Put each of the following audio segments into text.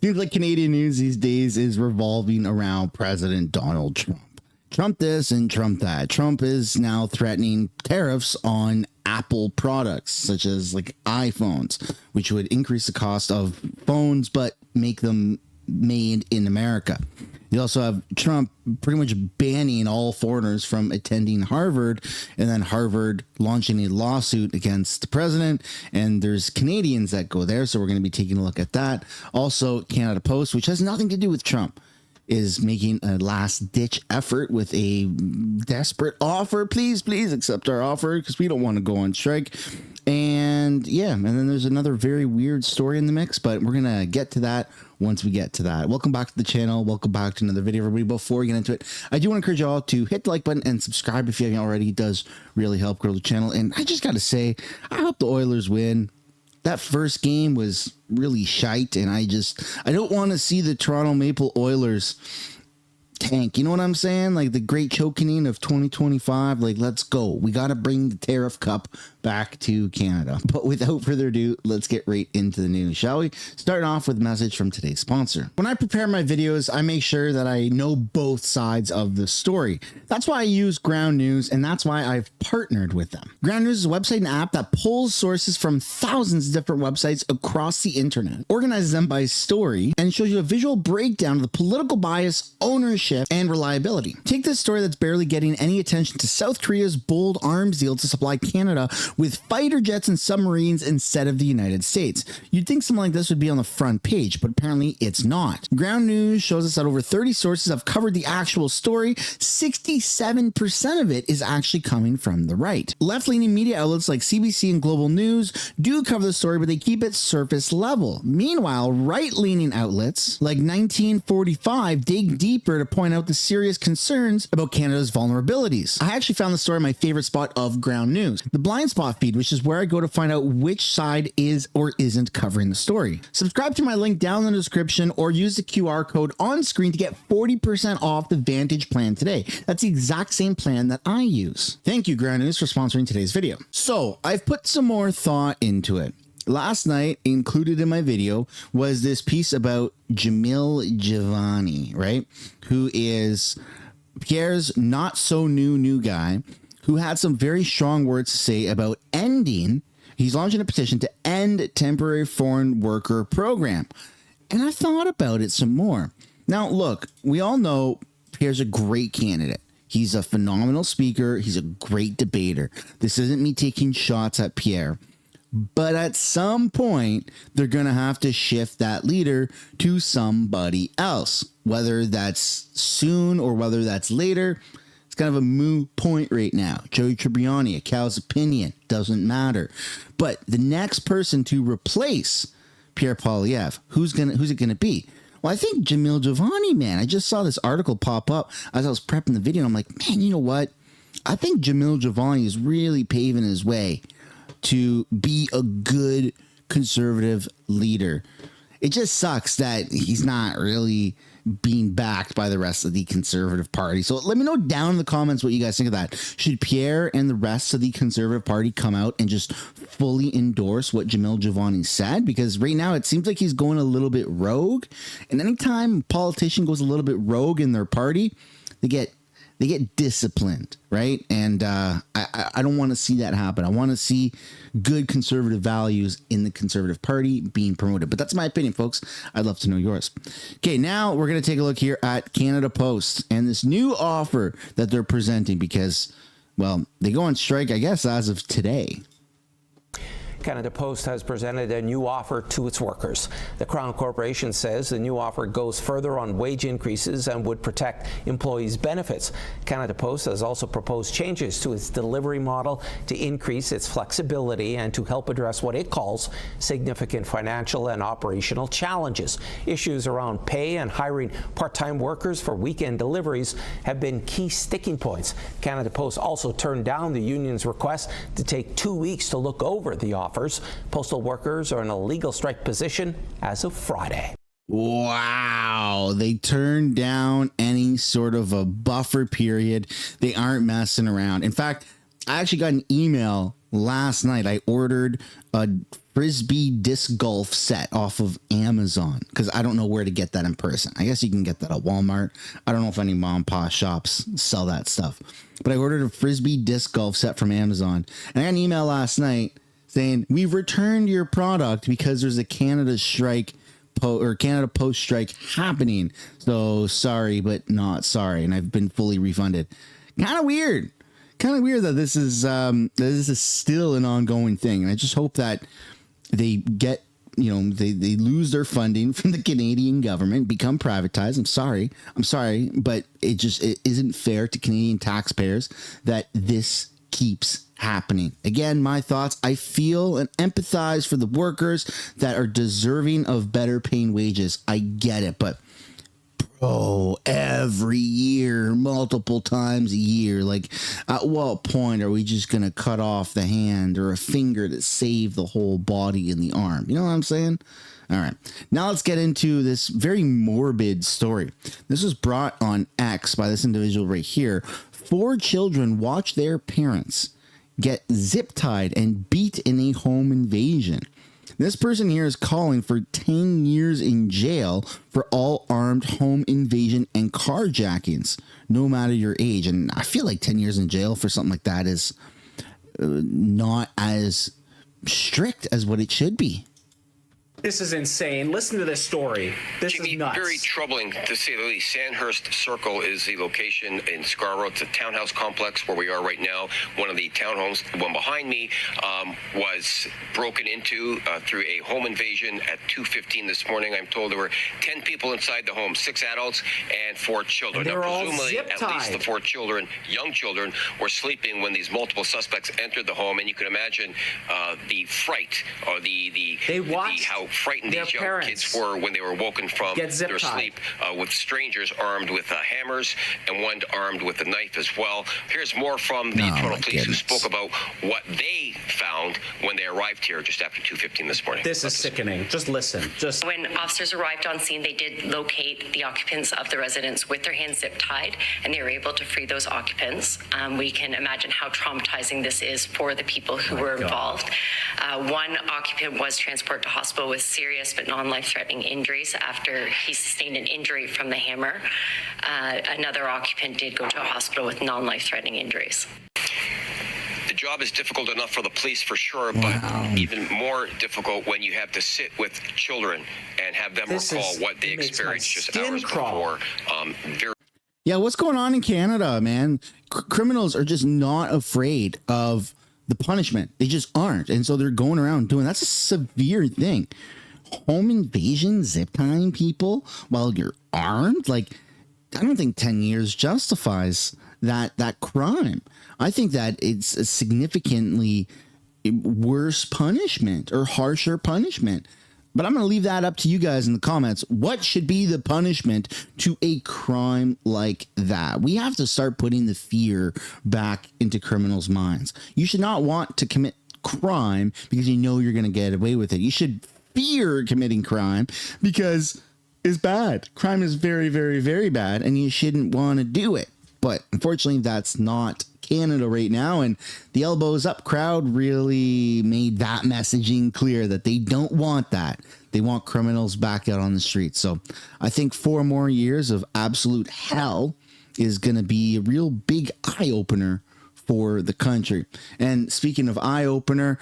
Seems like Canadian news these days is revolving around President Donald Trump. Trump this and Trump that. Trump is now threatening tariffs on Apple products, such as like iPhones, which would increase the cost of phones, but make them made in America. You also have Trump pretty much banning all foreigners from attending Harvard, and then Harvard launching a lawsuit against the president. And there's Canadians that go there, so we're going to be taking a look at that. Also, Canada Post, which has nothing to do with Trump, is making a last-ditch effort with a desperate offer. Please accept our offer because we don't want to go on strike. And yeah, and then there's another very weird story in the mix, but we're going to get to that once we get to that. Welcome back to the channel. Welcome back to another video, everybody. Before we get into it, I do want to encourage you all to hit the like button and subscribe if you haven't already. It does really help grow the channel. And I just got to say, I hope the Oilers win. That first game was really shite, and I don't want to see the Toronto Maple Oilers tank. You know what I'm saying? Like the great chokening of 2025. Like, let's go. We got to bring the Tariff Cup back to Canada. But without further ado, let's get right into the news, shall we? Starting off with a message from today's sponsor. When I prepare my videos, I make sure that I know both sides of the story. That's why I use Ground News, and that's why I've partnered with them. Ground News is a website and app that pulls sources from thousands of different websites across the internet, organizes them by story, and shows you a visual breakdown of the political bias, ownership, and reliability. Take this story that's barely getting any attention to South Korea's bold arms deal to supply Canada with fighter jets and submarines instead of the United States. You'd think something like this would be on the front page, but apparently it's not. Ground News shows us that over 30 sources have covered the actual story. 67% of it is actually coming from the right. Left-leaning media outlets like CBC and Global News do cover the story, but they keep it surface level. Meanwhile, right-leaning outlets like 1945 dig deeper to point out the serious concerns about Canada's vulnerabilities. I actually found the story my favorite spot of Ground News, the blind spot feed, which is where I go to find out which side is or isn't covering the story. Subscribe to my link down in the description or use the QR code on screen to get 40% off the Vantage plan today. That's the exact same plan that I use. Thank you, Ground News, for sponsoring today's video. So I've put some more thought into it. Last night, included in my video, was this piece about Jamil Giovanni, right? Who is Pierre's not so new guy, who had some very strong words to say about ending. He's launching a petition to end temporary foreign worker program. And I thought about it some more. Now, look, we all know Pierre's a great candidate. He's a phenomenal speaker. He's a great debater. This isn't me taking shots at Pierre. But at some point, they're going to have to shift that leader to somebody else, whether that's soon or whether that's later. It's kind of a moot point right now. Joey Tribbiani, a cow's opinion, doesn't matter. But the next person to replace Pierre Poilievre, who's it going to be? Well, I think Jamil Giovanni, man. I just saw this article pop up as I was prepping the video, and I'm like, man, you know what? I think Jamil Giovanni is really paving his way to be a good conservative leader. It just sucks that he's not really being backed by the rest of the Conservative Party. So let me know down in the comments what you guys think of that. Should Pierre and the rest of the Conservative Party come out and just fully endorse what Jamil Giovanni said? Because right now it seems like he's going a little bit rogue. And anytime a politician goes a little bit rogue in their party, they get disciplined, right? And I don't want to see that happen. I want to see good conservative values in the Conservative Party being promoted. But that's my opinion, folks. I'd love to know yours. Okay, now we're going to take a look here at Canada Post and this new offer that they're presenting because, well, they go on strike, I guess, as of today. Canada Post has presented a new offer to its workers. The Crown Corporation says the new offer goes further on wage increases and would protect employees' benefits. Canada Post has also proposed changes to its delivery model to increase its flexibility and to help address what it calls significant financial and operational challenges. Issues around pay and hiring part-time workers for weekend deliveries have been key sticking points. Canada Post also turned down the union's request to take 2 weeks to look over the offer. Postal workers are in a legal strike position as of Friday. Wow, they turned down any sort of a buffer period. They aren't messing around. In fact, I actually got an email last night. I ordered a Frisbee disc golf set off of Amazon, because I don't know where to get that in person. I guess you can get that at Walmart. I don't know if any mom and pop shops sell that stuff, but I ordered a Frisbee disc golf set from Amazon, and I got an email last night saying we've returned your product because there's a Canada strike Canada Post strike happening. So sorry, but not sorry, and I've been fully refunded. Kind of weird that this is still an ongoing thing, and I just hope that they get, they lose their funding from the Canadian government, become privatized. I'm sorry, but it isn't fair to Canadian taxpayers that this keeps happening. Again, my thoughts, I feel and empathize for the workers that are deserving of better paying wages. I get it, but bro, every year, multiple times a year, like, at what point are we just going to cut off the hand or a finger to save the whole body and the arm? You know what I'm saying? All right, now let's get into this very morbid story. This was brought on X by this individual right here. 4 children watch their parents get zip tied and beat in a home invasion. This person here is calling for 10 years in jail for all armed home invasion and carjackings, no matter your age. And I feel like 10 years in jail for something like that is not as strict as what it should be. This is insane. Listen to this story. This Jimmy, is nuts. Very troubling, to say the least. Sandhurst Circle is the location in Scarborough. It's a townhouse complex where we are right now. One of the townhomes, the one behind me, was broken into through a home invasion at 2:15 this morning. I'm told there were 10 people inside the home, 6 adults and 4 children. And they were all presumably, zip-tied. at least the 4 children, young children, were sleeping when these multiple suspects entered the home. And you can imagine the fright or how frightened these young kids were when they were woken from their sleep with strangers armed with hammers and one armed with a knife as well. Here's more from the Toronto Police who spoke about what they found when they arrived here just after 2:15 this morning. This is sickening. Just listen. When officers arrived on scene, they did locate the occupants of the residence with their hands zip tied, and they were able to free those occupants. We can imagine how traumatizing this is for the people who were involved. One occupant was transported to hospital with serious but non-life-threatening injuries after he sustained an injury from the hammer. Another occupant did go to a hospital with non-life-threatening injuries. The job is difficult enough for the police for sure, but even more difficult when you have to sit with children and have them recall what they experienced just hours before. Yeah, what's going on in Canada, man? Criminals are just not afraid of the punishment. They just aren't. And so they're going around doing, that's a severe thing. Home invasion, zip tying people while you're armed. Like, I don't think 10 years justifies that crime. I think that it's a significantly worse punishment or harsher punishment. But I'm going to leave that up to you guys in the comments. What should be the punishment to a crime like that? We have to start putting the fear back into criminals' minds. You should not want to commit crime because you know you're going to get away with it. You should fear committing crime because it's bad. Crime is very, very, very bad, and you shouldn't want to do it. But unfortunately, that's not Canada right now, and the elbows up crowd really made that messaging clear that they don't want that. They want criminals back out on the streets. So I think 4 more years of absolute hell is going to be a real big eye-opener for the country. And speaking of eye-opener,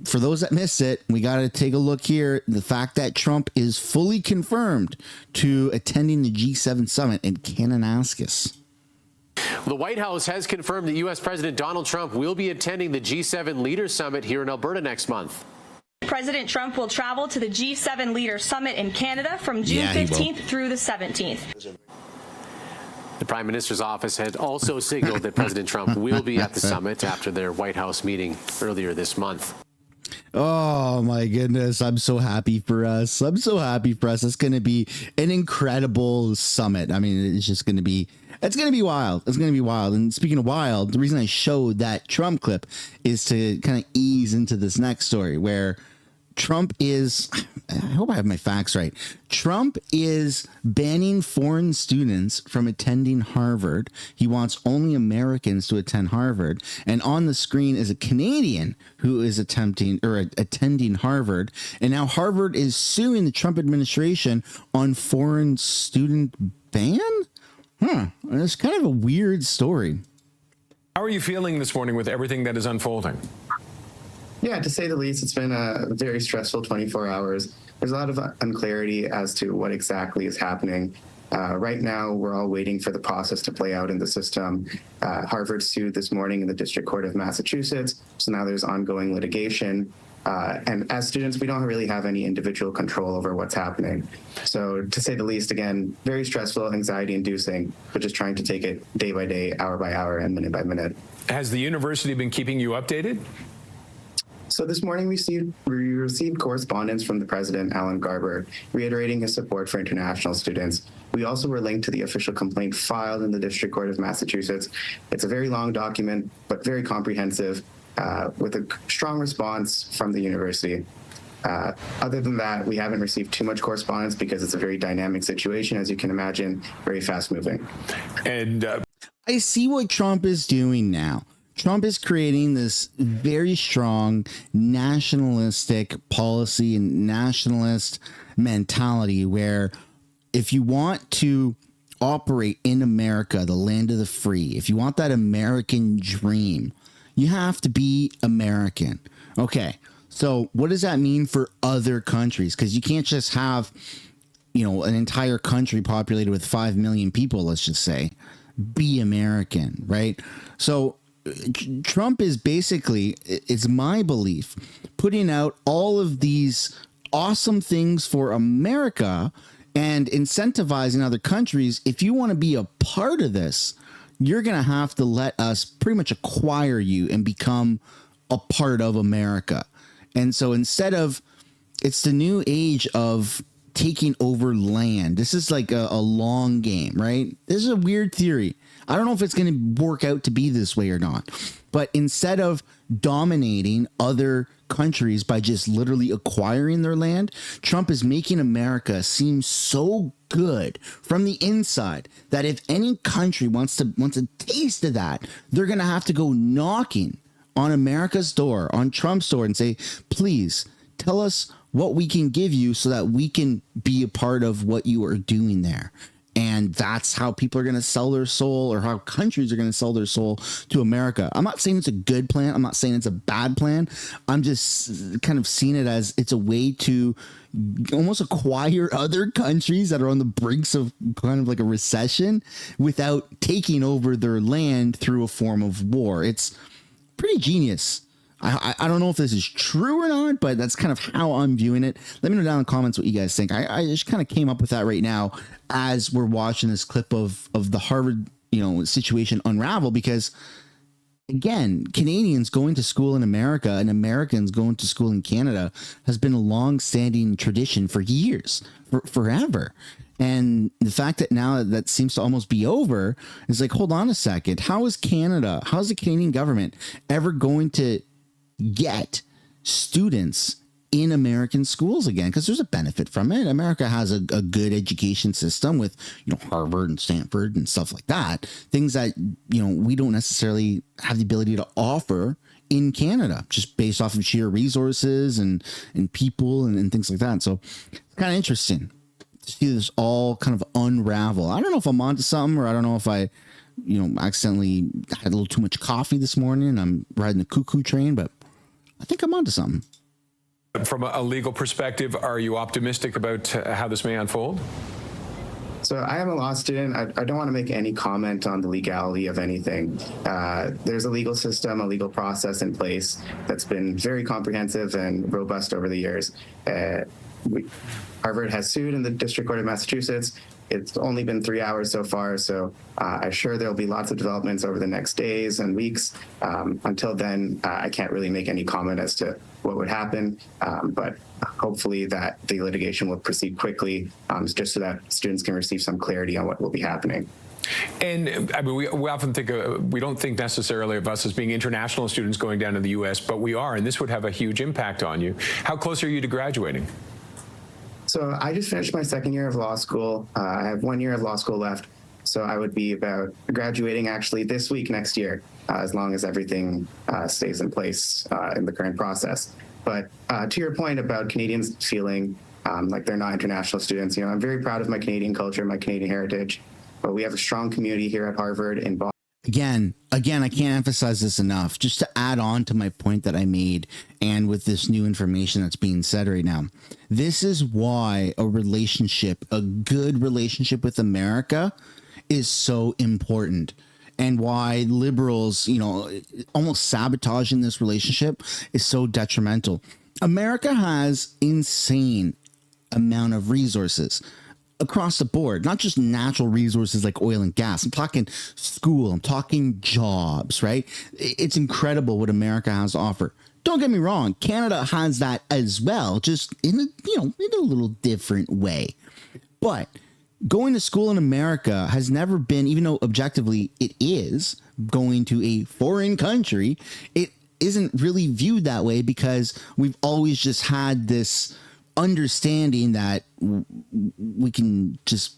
for those that missed it, we got to take a look here. The fact that Trump is fully confirmed to attending the G7 summit in Kananaskis. The White House has confirmed that U.S. President Donald Trump will be attending the G7 Leaders Summit here in Alberta next month. President Trump will travel to the G7 Leaders Summit in Canada from June 15th through the 17th. The Prime Minister's office had also signaled that President Trump will be at the summit after their White House meeting earlier this month. Oh my goodness. I'm so happy for us. It's going to be an incredible summit. I mean, it's going to be wild. It's going to be wild. And speaking of wild, the reason I showed that Trump clip is to kind of ease into this next story where Trump is, I hope I have my facts right. Trump is banning foreign students from attending Harvard. He wants only Americans to attend Harvard. And on the screen is a Canadian who is attending Harvard. And now Harvard is suing the Trump administration on foreign student ban? It's kind of a weird story. How are you feeling this morning with everything that is unfolding? Yeah, to say the least, it's been a very stressful 24 hours. There's a lot of unclarity as to what exactly is happening. Right now, we're all waiting for the process to play out in the system. Harvard sued this morning in the District Court of Massachusetts, so now there's ongoing litigation. And as students, we don't really have any individual control over what's happening. So to say the least, again, very stressful, anxiety-inducing, but just trying to take it day by day, hour by hour, and minute by minute. Has the university been keeping you updated? So this morning we received correspondence from the president, Alan Garber, reiterating his support for international students. We also were linked to the official complaint filed in the District Court of Massachusetts. It's a very long document, but very comprehensive, with a strong response from the university. Other than that, we haven't received too much correspondence because it's a very dynamic situation, as you can imagine, very fast moving. And I see what Trump is doing now. Trump is creating this very strong nationalistic policy and nationalist mentality where if you want to operate in America, the land of the free, if you want that American dream, you have to be American. Okay, so what does that mean for other countries? Because you can't just have, an entire country populated with 5 million people, let's just say, be American, right? So Trump is basically, it's my belief, putting out all of these awesome things for America and incentivizing other countries. If you want to be a part of this, you're going to have to let us pretty much acquire you and become a part of America. And so instead of, it's the new age of taking over land. This is like a long game, right? This is a weird theory. I don't know if it's going to work out to be this way or not. But instead of dominating other countries by just literally acquiring their land, Trump is making America seem so good from the inside that if any country wants a taste of that, they're going to have to go knocking on America's door, on Trump's door, and say, please tell us what we can give you so that we can be a part of what you are doing there. And that's how people are going to sell their soul, or how countries are going to sell their soul to America. I'm not saying it's a good plan. I'm not saying it's a bad plan. I'm just kind of seeing it as it's a way to almost acquire other countries that are on the brinks of kind of like a recession without taking over their land through a form of war. It's pretty genius. I don't know if this is true or not, but that's kind of how I'm viewing it. Let me know down in the comments what you guys think. I just kind of came up with that right now as we're watching this clip of the Harvard, situation unravel, because again, Canadians going to school in America and Americans going to school in Canada has been a long-standing tradition for years, forever. And the fact that now that seems to almost be over is like, hold on a second. How is the Canadian government ever going to get students in American schools again? Because there's a benefit from it. America has a good education system with, Harvard and Stanford and stuff like that. Things that, we don't necessarily have the ability to offer in Canada, just based off of sheer resources and people and things like that. So it's kind of interesting to see this all kind of unravel. I don't know if I'm onto something, or I don't know if I, accidentally had a little too much coffee this morning and I'm riding the cuckoo train, but I think I'm onto something. From a legal perspective, are you optimistic about how this may unfold? So I am a law student. I don't want to make any comment on the legality of anything. There's a legal system, a legal process in place that's been very comprehensive and robust over the years. Harvard has sued in the District Court of Massachusetts. It's only been 3 hours so far, so I'm sure there'll be lots of developments over the next days and weeks. Until then, I can't really make any comment as to what would happen, but hopefully that the litigation will proceed quickly, just so that students can receive some clarity on what will be happening. And I mean, we often think, we don't think necessarily of us as being international students going down to the U.S., but we are, and this would have a huge impact on you. How close are you to graduating? So I just finished my second year of law school. I have 1 year of law school left. So I would be about graduating actually this week next year, as long as everything stays in place in the current process. But to your point about Canadians feeling like they're not international students, I'm very proud of my Canadian culture, my Canadian heritage. But we have a strong community here at Harvard in Boston. Again, I can't emphasize this enough. Just to add on to my point that I made, and with this new information that's being said right now, this is why a good relationship with America is so important, and why liberals, almost sabotaging this relationship is so detrimental. America has insane amount of resources across the board, not just natural resources like oil and gas. I'm talking school, I'm talking jobs, right? It's incredible what America has to offer. Don't get me wrong, Canada has that as well, just in a little different way. But going to school in America has never been, even though objectively it is going to a foreign country, it isn't really viewed that way because we've always just had this understanding that we can just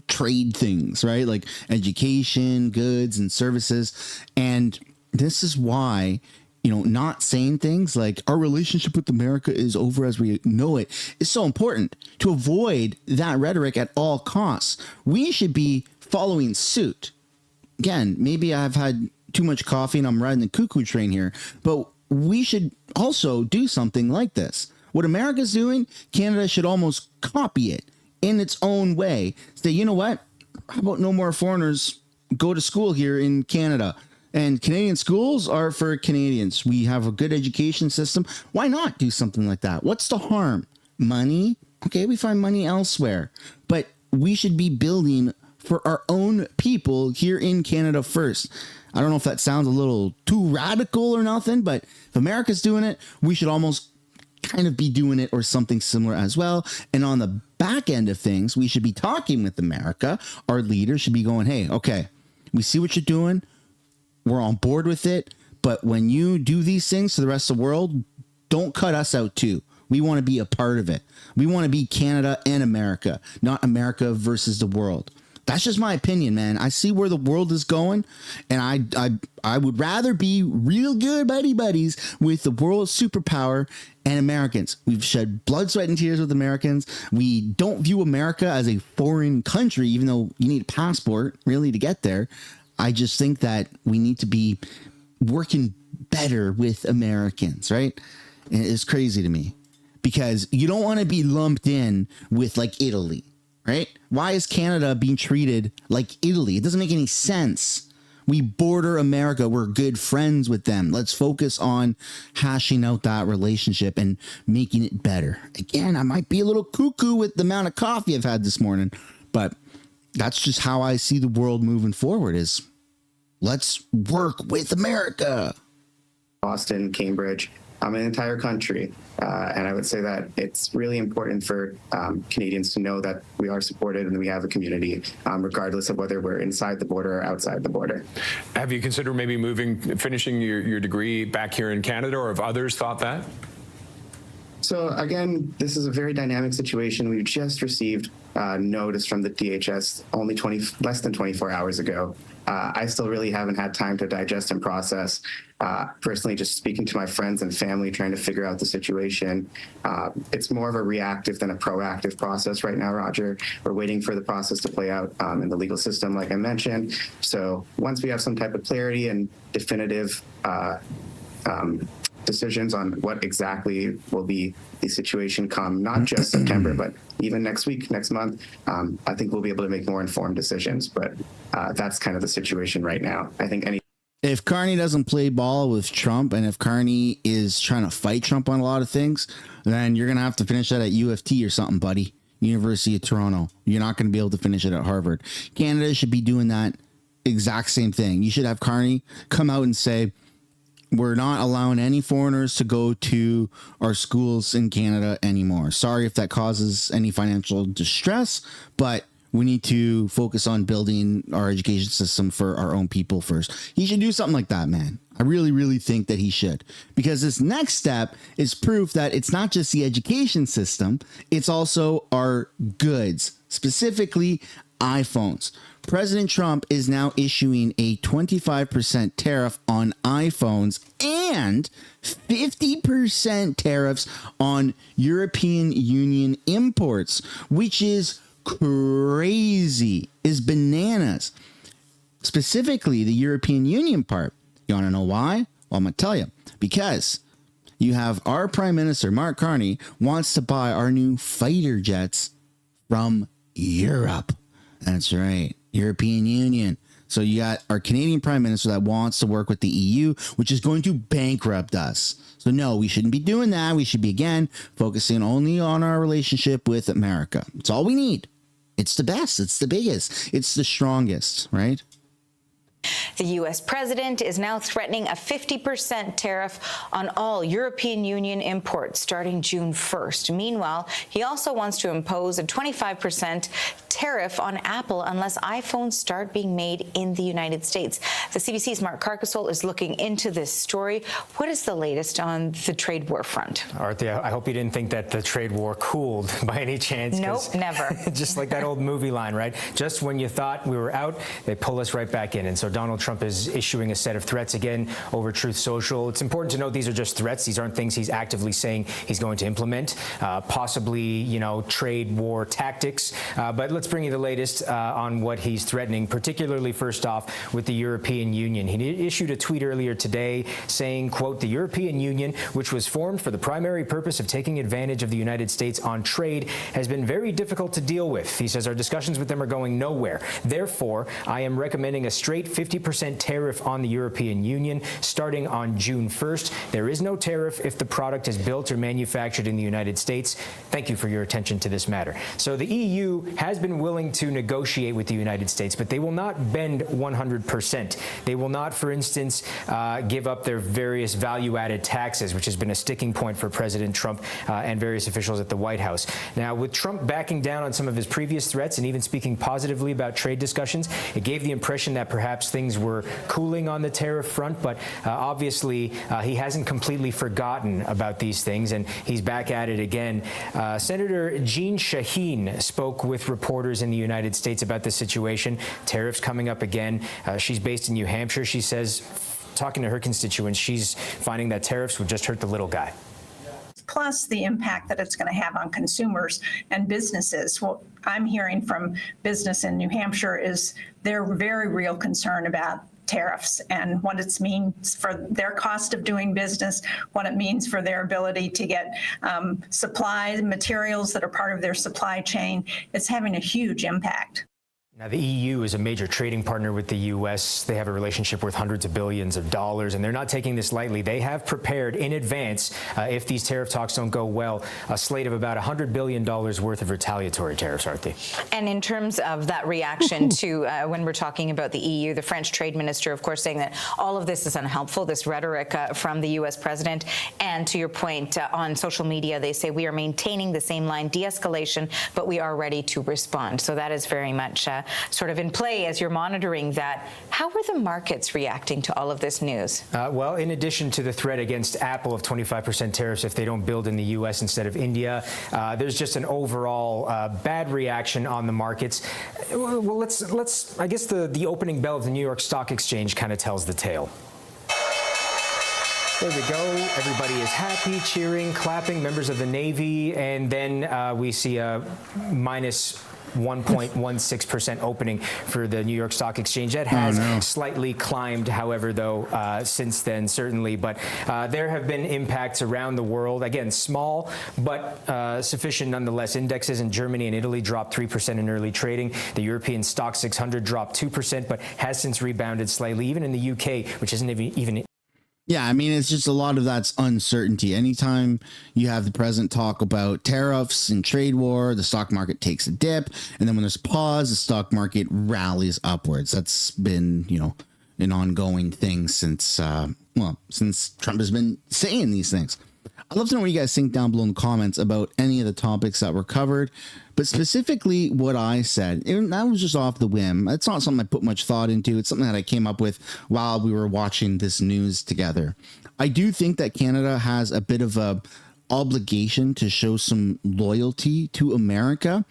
trade things, right? Like education, goods, and services. And this is why, not saying things like our relationship with America is over as we know it is so important to avoid that rhetoric at all costs. We should be following suit. Again, maybe I've had too much coffee and I'm riding the cuckoo train here, but we should also do something like this. What America's doing, Canada should almost copy it in its own way. Say, you know what? How about no more foreigners go to school here in Canada? And Canadian schools are for Canadians. We have a good education system. Why not do something like that? What's the harm? Money? Okay, we find money elsewhere. But we should be building for our own people here in Canada first. I don't know if that sounds a little too radical or nothing, but if America's doing it, we should almost kind of be doing it or something similar as well. And on the back end of things, we should be talking with America. Our leaders should be going, hey, okay, we see what you're doing. We're on board with it. But when you do these things to the rest of the world, don't cut us out too. We want to be a part of it. We want to be Canada and America, not America versus the world. That's just my opinion, man. I see where the world is going, and I would rather be real good buddies with the world's superpower and Americans. We've shed blood, sweat, and tears with Americans. We don't view America as a foreign country, even though you need a passport really to get there. I just think that we need to be working better with Americans, right? And it's crazy to me because you don't want to be lumped in with like Italy. Right? Why is Canada being treated like Italy? It doesn't make any sense. We border America. We're good friends with them. Let's focus on hashing out that relationship and making it better. Again, I might be a little cuckoo with the amount of coffee I've had this morning, but that's just how I see the world moving forward is let's work with America. Boston, Cambridge, an entire country. And I would say that it's really important for Canadians to know that we are supported and we have a community, regardless of whether we're inside the border or outside the border. Have you considered maybe finishing your degree back here in Canada, or have others thought that? So again, this is a very dynamic situation. We've just received notice from the DHS only less than 24 hours ago. I still really haven't had time to digest and process. Personally, just speaking to my friends and family, trying to figure out the situation. It's more of a reactive than a proactive process right now, Roger. We're waiting for the process to play out in the legal system, like I mentioned. So once we have some type of clarity and definitive decisions on what exactly will be the situation come not just September, but even next week, next month, I think we'll be able to make more informed decisions. But that's kind of the situation right now. I think if Carney doesn't play ball with Trump, and if Carney is trying to fight Trump on a lot of things, then you're going to have to finish that at UFT or something, buddy. University of Toronto. You're not going to be able to finish it at Harvard. Canada should be doing that exact same thing. You should have Carney come out and say, we're not allowing any foreigners to go to our schools in Canada anymore. Sorry if that causes any financial distress, but We need to focus on building our education system for our own people first. He should do something like that, man. I really, really think that he should, because this next step is proof that it's not just the education system, it's also our goods, specifically iPhones. President Trump is now issuing a 25% tariff on iPhones and 50% tariffs on European Union imports, which is crazy, is bananas. Specifically, the European Union part. You want to know why? Well, I'm going to tell you. Because you have our Prime Minister, Mark Carney, wants to buy our new fighter jets from Europe. That's right. European Union. So you got our Canadian Prime Minister that wants to work with the EU, which is going to bankrupt us. So no, we shouldn't be doing that. We should be, again, focusing only on our relationship with America. It's all we need. It's the best. It's the biggest. It's the strongest, right? The U.S. president is now threatening a 50% tariff on all European Union imports starting June 1st. Meanwhile, he also wants to impose a 25% tariff on Apple unless iPhones start being made in the United States. The CBC's Mark Carcassol is looking into this story. What is the latest on the trade war front? Arthea, I hope you didn't think that the trade war cooled by any chance. Nope, never. Just like that old movie line, right? Just when you thought we were out, they pull us right back in. And so Donald Trump is issuing a set of threats again over Truth Social. It's important to note these are just threats. These aren't things he's actively saying he's going to implement, possibly, trade war tactics. But let's bring you the latest on what he's threatening, particularly first off with the European Union. He issued a tweet earlier today saying, quote, "The European Union, which was formed for the primary purpose of taking advantage of the United States on trade, has been very difficult to deal with." He says, "Our discussions with them are going nowhere. Therefore, I am recommending a straight 50% tariff on the European Union starting on June 1st. There is no tariff if the product is built or manufactured in the United States. Thank you for your attention to this matter." So the EU has been willing to negotiate with the United States, but they will not bend 100%. They will not, for instance, give up their various value-added taxes, which has been a sticking point for President Trump and various officials at the White House. Now, with Trump backing down on some of his previous threats and even speaking positively about trade discussions, it gave the impression that perhaps things were cooling on the tariff front, but obviously he hasn't completely forgotten about these things, and he's back at it again. Senator Jean Shaheen spoke with reporters in the United States about this situation. Tariffs coming up again. She's based in New Hampshire. She says, talking to her constituents, she's finding that tariffs would just hurt the little guy. Plus the impact that it's going to have on consumers and businesses. What I'm hearing from business in New Hampshire is their very real concern about tariffs and what it means for their cost of doing business, what it means for their ability to get supplies, materials that are part of their supply chain. It's having a huge impact. Now, the EU is a major trading partner with the U.S. They have a relationship worth hundreds of billions of dollars, and they're not taking this lightly. They have prepared in advance, if these tariff talks don't go well, a slate of about $100 billion worth of retaliatory tariffs, Arthi. And in terms of that reaction to when we're talking about the EU, the French trade minister, of course, saying that all of this is unhelpful, this rhetoric from the U.S. president. And to your point, on social media, they say we are maintaining the same line, de-escalation, but we are ready to respond. So that is very much sort of in play as you're monitoring that. How are the markets reacting to all of this news? Well, in addition to the threat against Apple of 25% tariffs if they don't build in the U.S. instead of India, there's just an overall bad reaction on the markets. Well, let's. I guess the opening bell of the New York Stock Exchange kind of tells the tale. There we go. Everybody is happy, cheering, clapping, members of the Navy, and then we see a minus 1.16% opening for the New York Stock Exchange. That has slightly climbed, however, though, since then, certainly. But there have been impacts around the world. Again, small, but sufficient nonetheless. Indexes in Germany and Italy dropped 3% in early trading. The European Stock 600 dropped 2%, but has since rebounded slightly. Even in the UK, which isn't even... Yeah, I mean, it's just a lot of that's uncertainty. Anytime you have the president talk about tariffs and trade war, the stock market takes a dip. And then when there's a pause, the stock market rallies upwards. That's been, an ongoing thing since Trump has been saying these things. I'd love to know what you guys think down below in the comments about any of the topics that were covered. But specifically what I said, and that was just off the whim. It's not something I put much thought into. It's something that I came up with while we were watching this news together. I do think that Canada has a bit of a obligation to show some loyalty to America,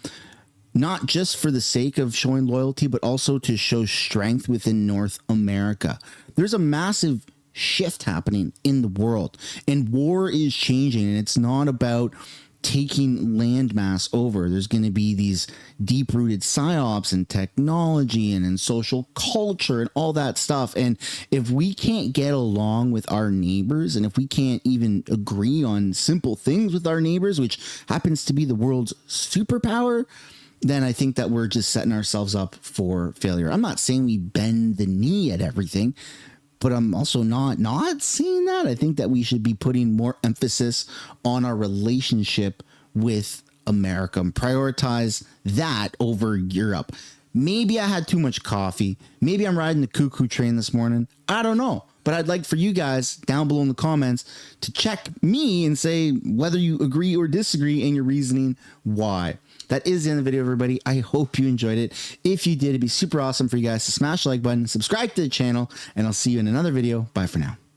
not just for the sake of showing loyalty, but also to show strength within North America. There's a massive shift happening in the world, and war is changing, and it's not about taking landmass over. There's going to be these deep-rooted psyops and technology and in social culture and all that stuff. And if we can't get along with our neighbors, and if we can't even agree on simple things with our neighbors, which happens to be the world's superpower, then I think that we're just setting ourselves up for failure. I'm not saying we bend the knee at everything, but I'm also not saying that. I think that we should be putting more emphasis on our relationship with America and prioritize that over Europe. Maybe I had too much coffee. Maybe I'm riding the cuckoo train this morning. I don't know. But I'd like for you guys down below in the comments to check me and say whether you agree or disagree and your reasoning why. That is the end of the video, everybody. I hope you enjoyed it. If you did, it'd be super awesome for you guys to smash the like button, subscribe to the channel, and I'll see you in another video. Bye for now.